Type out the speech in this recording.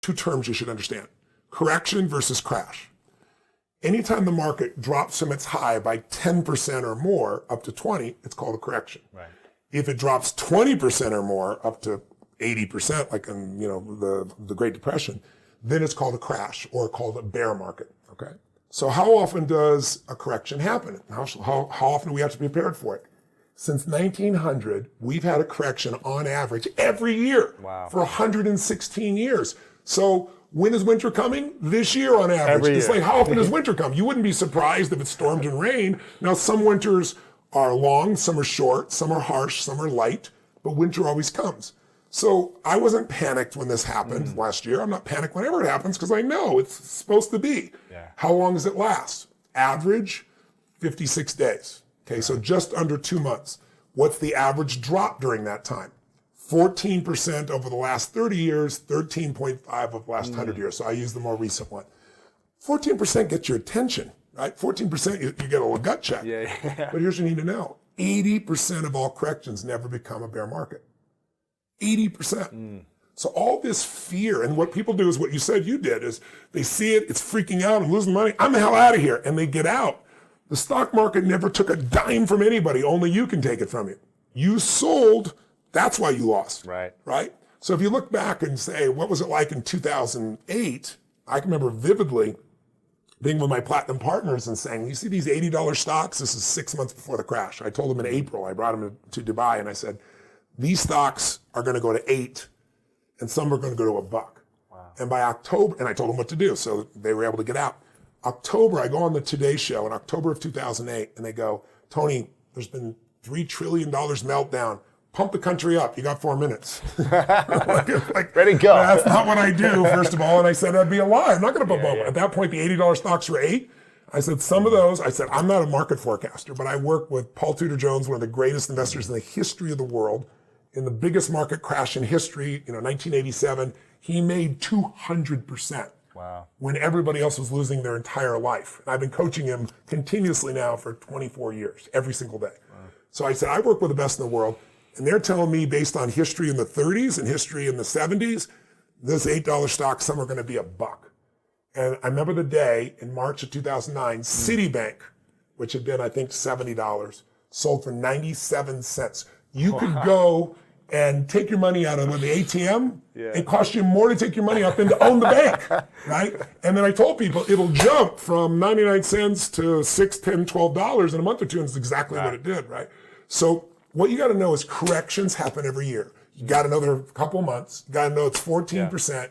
two terms you should understand. Correction versus crash. Anytime the market drops from its high by 10% or more up to 20, it's called a correction. Right. If it drops 20% or more up to 80%, like in the Great Depression, then it's called a crash or called a bear market. Okay. So how often does a correction happen? How often do we have to be prepared for it? Since 1900, we've had a correction on average every year for 116 years. So when is winter coming? This year on average. Every It's year. like, how often does winter come? You wouldn't be surprised if it stormed and rained. Now, some winters are long, some are short, some are harsh, some are light, but winter always comes. So I wasn't panicked when this happened last year. I'm not panicked whenever it happens because I know it's supposed to be. Yeah. How long does it last? Average, 56 days. Okay, so just under 2 months. What's the average drop during that time? 14% over the last 30 years, 13.5 over the last 100 years. So I use the more recent one. 14% gets your attention, right? 14% you get a little gut check. Yeah. But here's what you need to know. 80% of all corrections never become a bear market. 80%. So all this fear, and what people do is what you said you did, is they see it, it's freaking out, I'm losing money, I'm the hell out of here, and they get out. The stock market never took a dime from anybody, only you can take it from you. You sold, that's why you lost. Right. Right? So if you look back and say, what was it like in 2008? I can remember vividly being with my platinum partners and saying, you see these $80 stocks? This is 6 months before the crash. I told them in April, I brought them to Dubai and I said, these stocks are going to go to 8 and some are going to go to $1. Wow. And by October, and I told them what to do, so they were able to get out. October, I go on the Today Show in October of 2008 and they go, Tony, there's been $3 trillion meltdown. Pump the country up. You got 4 minutes. like, Ready to go. That's not what I do, first of all. And I said, that'd be a lie. I'm not going to pump up. At that point, the $80 stocks were 8. I said, some of those, I said, I'm not a market forecaster, but I work with Paul Tudor Jones, one of the greatest investors in the history of the world. In the biggest market crash in history, 1987, he made 200%. Wow. When everybody else was losing their entire life. And I've been coaching him continuously now for 24 years, every single day. Wow. So I said, I work with the best in the world. And they're telling me based on history in the 30s and history in the 70s, this $8 stock, some are going to be $1. And I remember the day in March of 2009, Citibank, which had been, I think, $70, sold for 97 cents. You could go and take your money out of the ATM. It costs you more to take your money out than to own the bank, right? And then I told people it'll jump from 99 cents to $6, $10, $12 in a month or two, and it's exactly what it did, right? So what you got to know is corrections happen every year. You got to know they're a couple months. You got to know it's 14%.